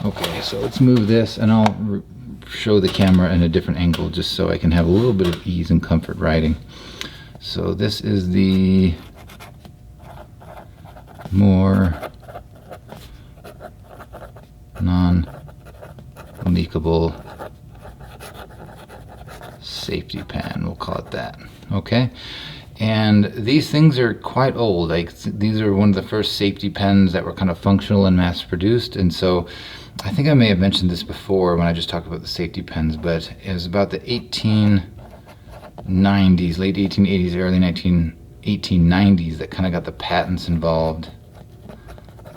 Okay, so let's move this, and I'll show the camera in a different angle just so I can have a little bit of ease and comfort writing. So this is the more non-leakable safety pen, we'll call it that. Okay. And these things are quite old. Like, these are one of the first safety pens that were kind of functional and mass produced. And so I think I may have mentioned this before when I just talked about the safety pens, but it was about the 1890s, late 1880s, early 1890s that kind of got the patents involved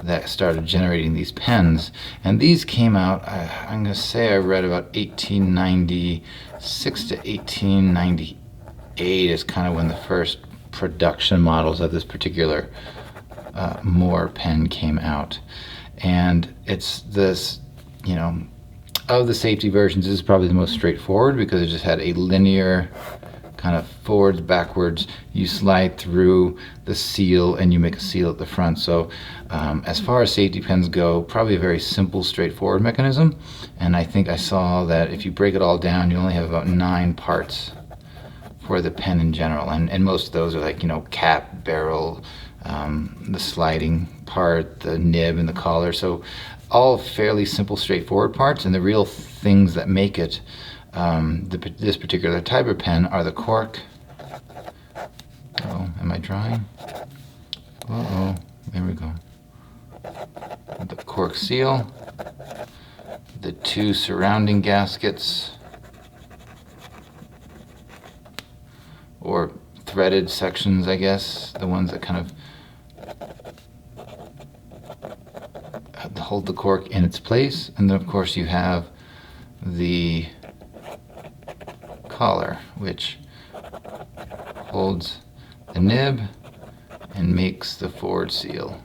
that started generating these pens. And these came out, I'm going to say I read about 1896 to 1898 is kind of when the first production models of this particular Moore pen came out. And it's this, you know, of the safety versions, this is probably the most straightforward because it just had a linear kind of forwards, backwards. You slide through the seal and you make a seal at the front. So as far as safety pens go, probably a very simple, straightforward mechanism. And I think I saw that if you break it all down, you only have about 9 parts for the pen in general, and most of those are like, you know, cap, barrel, the sliding part, the nib, and the collar. So all fairly simple, straightforward parts, and the real things that make it this particular type of pen are the cork. Oh, am I drawing? Uh-oh, there we go. The cork seal, the 2 surrounding gaskets, or threaded sections, I guess, the ones that kind of hold the cork in its place. And then of course you have the collar, which holds the nib and makes the forward seal.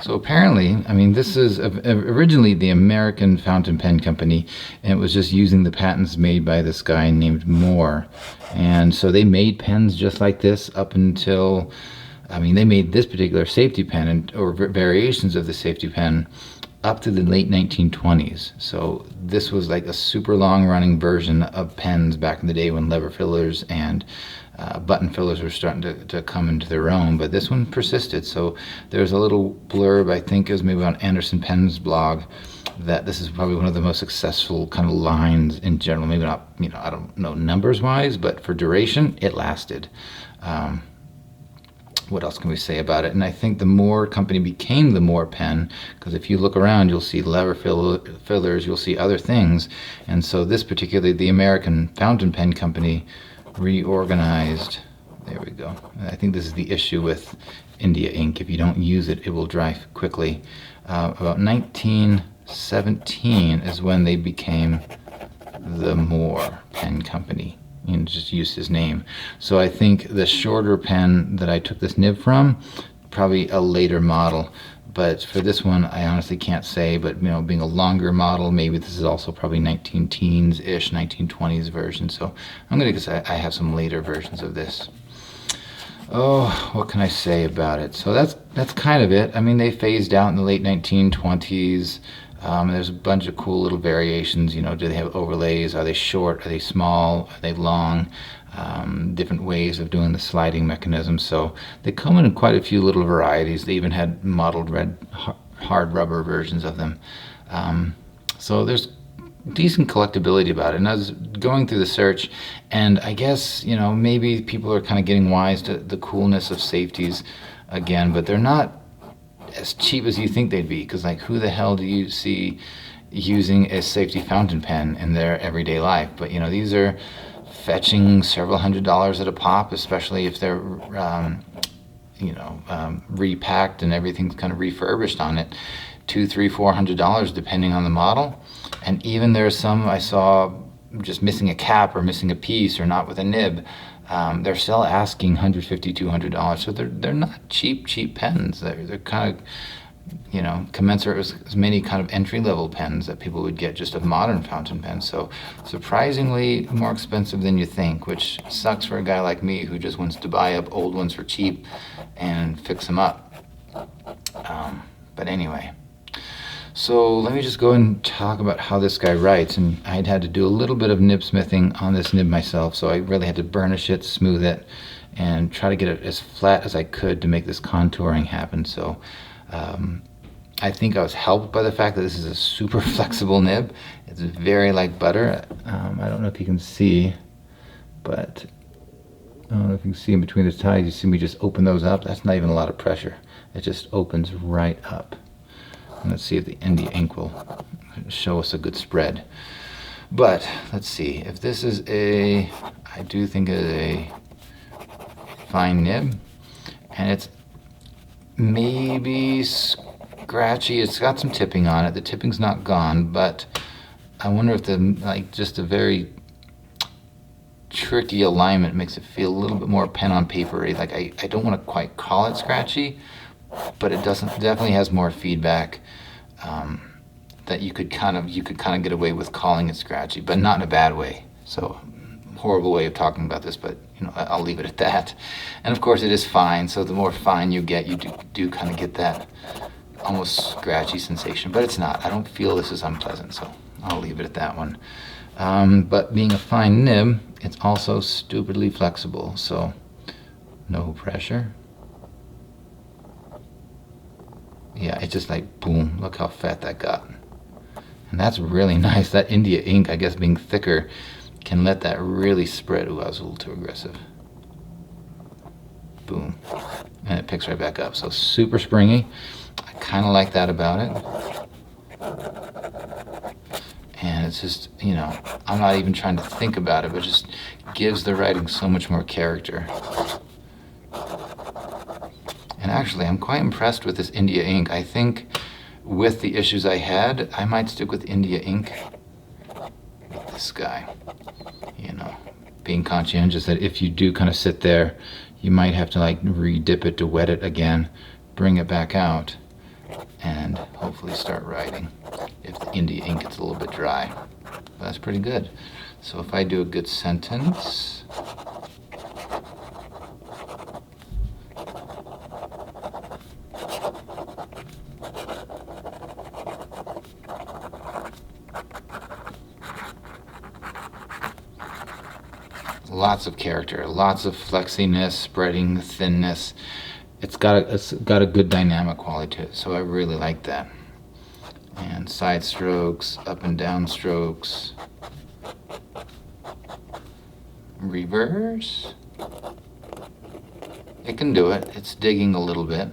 So apparently, I mean, this is originally the American Fountain Pen Company, and it was just using the patents made by this guy named Moore. And so they made pens just like this up until, I mean, they made this particular safety pen, or variations of the safety pen, up to the late 1920s. So this was like a super long running version of pens back in the day when lever fillers and button fillers were starting to come into their own, but this one persisted. So there's a little blurb, I think it was maybe on Anderson Pen's blog, that this is probably one of the most successful kind of lines in general. Maybe not, you know, I don't know numbers wise, but for duration, it lasted. What else can we say about it? And I think the Moore company became the Moore pen, because if you look around, you'll see lever fillers, you'll see other things. And so this particularly, the American Fountain Pen Company reorganized. There we go. And I think this is the issue with India ink. If you don't use it, it will dry quickly. about 1917 is when they became the Moore Pen Company. You know, just used his name. So I think the shorter pen that I took this nib from, probably a later model. But for this one, I honestly can't say. But you know, being a longer model, maybe this is also probably 19 teens-ish, 1920s version. So I'm gonna guess I have some later versions of this. Oh, what can I say about it? So that's kind of it. I mean, they phased out in the late 1920s. There's a bunch of cool little variations. You know, do they have overlays? Are they short? Are they small? Are they long? Different ways of doing the sliding mechanism. So they come in quite a few little varieties. They even had mottled red hard rubber versions of them. So there's decent collectability about it. And I was going through the search, and I guess, you know, maybe people are kind of getting wise to the coolness of safeties again, but they're not as cheap as you think they'd be, because like, who the hell do you see using a safety fountain pen in their everyday life? But you know, these are fetching several $100s at a pop, especially if they're repacked and everything's kind of refurbished on it. $200, $300, $400 depending on the model. And even there's some I saw just missing a cap or missing a piece or not with a nib. They're still asking $150, $200. So they're not cheap pens. They're kind of, you know, commensurate with as many kind of entry-level pens that people would get just a modern fountain pen. So surprisingly more expensive than you think, which sucks for a guy like me who just wants to buy up old ones for cheap and fix them up. But anyway, so let me just go and talk about how this guy writes. And I'd had to do a little bit of nib smithing on this nib myself, so I really had to burnish it, smooth it, and try to get it as flat as I could to make this contouring happen. So I think I was helped by the fact that this is a super flexible nib. It's very like butter. I don't know if you can see, but I don't know if you can see in between the ties. You see me just open those up. That's not even a lot of pressure. It just opens right up. And let's see if the India ink will show us a good spread. But let's see if this is I do think it is a fine nib, and it's maybe scratchy. It's got some tipping on it. The tipping's not gone, but I wonder if just a very tricky alignment makes it feel a little bit more pen on papery. Like I don't want to quite call it scratchy, but it definitely has more feedback that you could kind of get away with calling it scratchy, but not in a bad way. So horrible way of talking about this, but you know, I'll leave it at that. And of course it is fine, so the more fine you get, you do kind of get that almost scratchy sensation, but it's not. I don't feel this is unpleasant, so I'll leave it at that one. But being a fine nib, it's also stupidly flexible, so no pressure. Yeah, it's just like boom, look how fat that got. And that's really nice. That India ink, I guess being thicker, can let that really spread. Ooh, I was a little too aggressive. Boom. And it picks right back up. So super springy. I kind of like that about it. And it's just, you know, I'm not even trying to think about it, but just gives the writing so much more character. And actually, I'm quite impressed with this India ink. I think with the issues I had, I might stick with India ink with this guy. You know, being conscientious that if you do kind of sit there, you might have to like re-dip it to wet it again, bring it back out, and hopefully start writing if the India ink gets a little bit dry. But that's pretty good. So if I do a good sentence, lots of character, lots of flexiness, spreading, thinness. It's got a good dynamic quality to it, so I really like that. And side strokes, up and down strokes, reverse. It can do it. It's digging a little bit.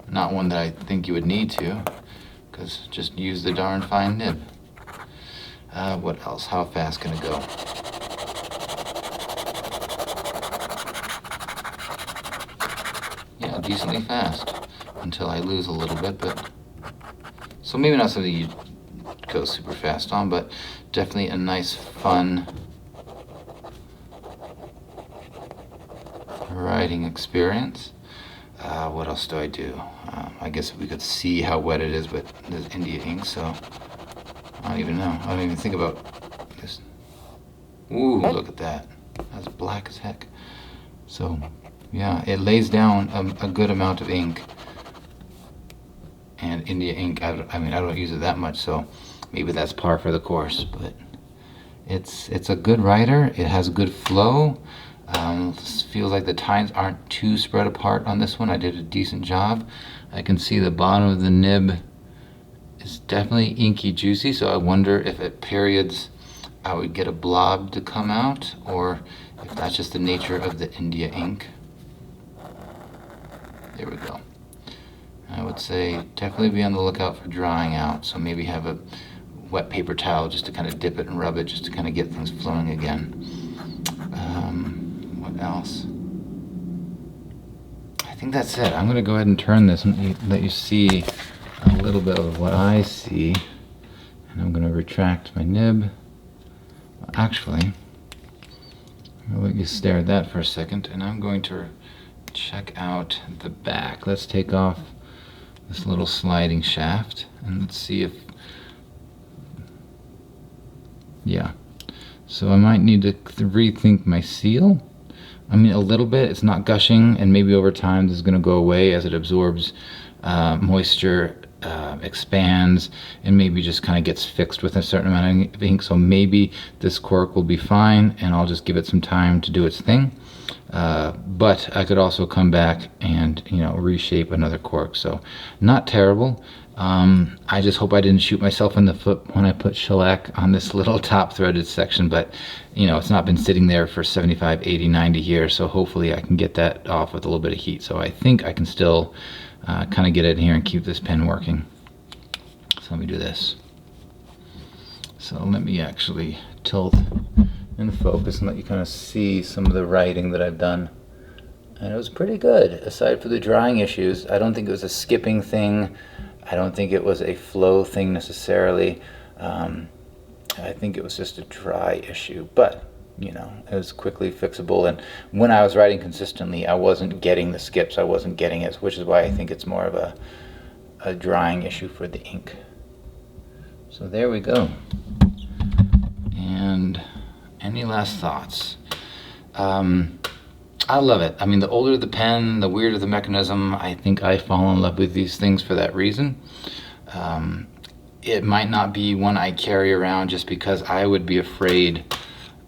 Not one that I think you would need to, because just use the darn fine nib. What else? How fast can it go? Yeah, decently fast. until I lose a little bit, but so maybe not something you go super fast on, but definitely a nice, fun writing experience. What else do I do? I guess we could see how wet it is, but there's India ink, so I don't even know. I don't even think about this. Ooh, look at that. That's black as heck. So, yeah, it lays down a good amount of ink. And India ink, I mean, I don't use it that much, so maybe that's par for the course. But it's a good writer. It has good flow. Feels like the tines aren't too spread apart on this one. I did a decent job. I can see the bottom of the nib is definitely inky juicy, so I wonder if at periods I would get a blob to come out, or if that's just the nature of the India ink. There we go. I would say definitely be on the lookout for drying out, so maybe have a wet paper towel just to kind of dip it and rub it just to kind of get things flowing again. What else? I think that's it. I'm going to go ahead and turn this and let you see a little bit of what I see. And I'm going to retract my nib. Actually, I'll let you stare at that for a second, and I'm going to check out the back. Let's take off this little sliding shaft, and let's see if, yeah. So I might need to rethink my seal. I mean, a little bit. It's not gushing, and maybe over time this is going to go away as it absorbs moisture, expands, and maybe just kind of gets fixed with a certain amount of ink. So maybe this cork will be fine, and I'll just give it some time to do its thing. But I could also come back and, you know, reshape another cork. So not terrible. I just hope I didn't shoot myself in the foot when I put shellac on this little top threaded section, but you know, it's not been sitting there for 75, 80, 90 years, so hopefully I can get that off with a little bit of heat. So I think I can still kind of get it in here and keep this pen working. So let me do this. So let me actually tilt in focus and let you kind of see some of the writing that I've done. And it was pretty good, aside for the drying issues. I don't think it was a skipping thing. I don't think it was a flow thing necessarily. I think it was just a dry issue, but you know, it was quickly fixable. And when I was writing consistently, I wasn't getting the skips. I wasn't getting it, which is why I think it's more of a drying issue for the ink. So there we go. And any last thoughts? I love it. I mean, the older the pen, the weirder the mechanism. I think I fall in love with these things for that reason. It might not be one I carry around just because I would be afraid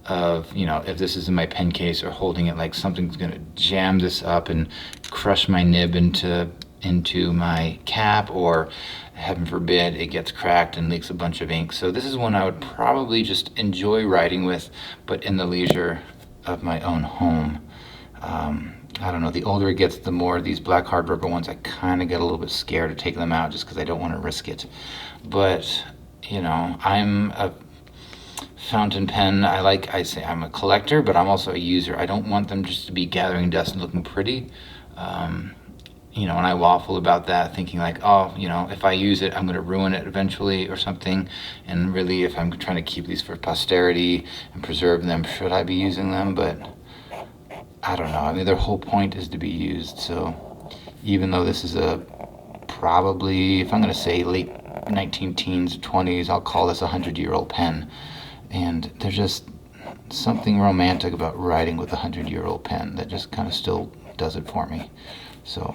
of, you know, if this is in my pen case or holding it, like something's going to jam this up and crush my nib into my cap, or heaven forbid it gets cracked and leaks a bunch of ink. So this is one I would probably just enjoy writing with, but in the leisure of my own home. I don't know, the older it gets, the more these black hard rubber ones, I kind of get a little bit scared of taking them out just because I don't want to risk it. But, you know, I'm a fountain pen, I say I'm a collector, but I'm also a user. I don't want them just to be gathering dust and looking pretty. You know, and I waffle about that, thinking like, oh, you know, if I use it, I'm going to ruin it eventually or something. And really, if I'm trying to keep these for posterity and preserve them, should I be using them? But I don't know. I mean, their whole point is to be used. So even though this is a probably, if I'm going to say late 19-teens, 20s, I'll call this a 100-year-old pen. And there's just something romantic about writing with a 100-year-old pen that just kind of still does it for me. So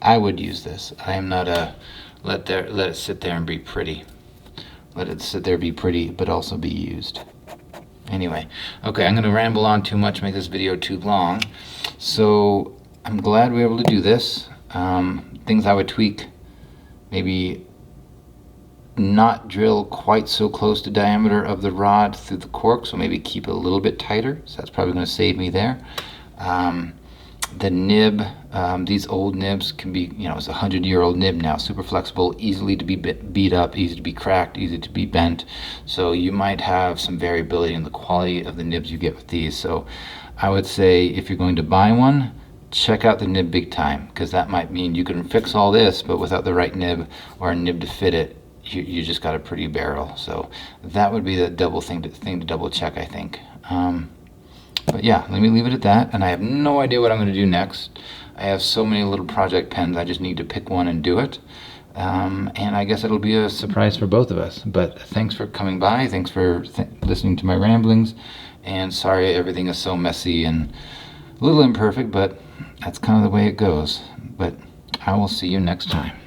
I would use this. I am not a let it sit there and be pretty. Let it sit there, be pretty, but also be used. Anyway, okay, I'm going to ramble on too much, make this video too long. So I'm glad we were able to do this. Things I would tweak, maybe not drill quite so close to diameter of the rod through the cork, so maybe keep it a little bit tighter. So that's probably going to save me there. The nib, these old nibs can be, you know, it's a 100-year-old nib now, super flexible, easily to be beat up, easy to be cracked, easy to be bent. So you might have some variability in the quality of the nibs you get with these. So I would say if you're going to buy one, check out the nib big time, because that might mean you can fix all this, but without the right nib or a nib to fit it, you just got a pretty barrel. So that would be the thing to double check, I think. But yeah, let me leave it at that, and I have no idea what I'm going to do next. I have so many little project pens, I just need to pick one and do it. And I guess it'll be a surprise for both of us. But thanks for coming by, thanks for listening to my ramblings, and sorry everything is so messy and a little imperfect, but that's kind of the way it goes. But I will see you next time.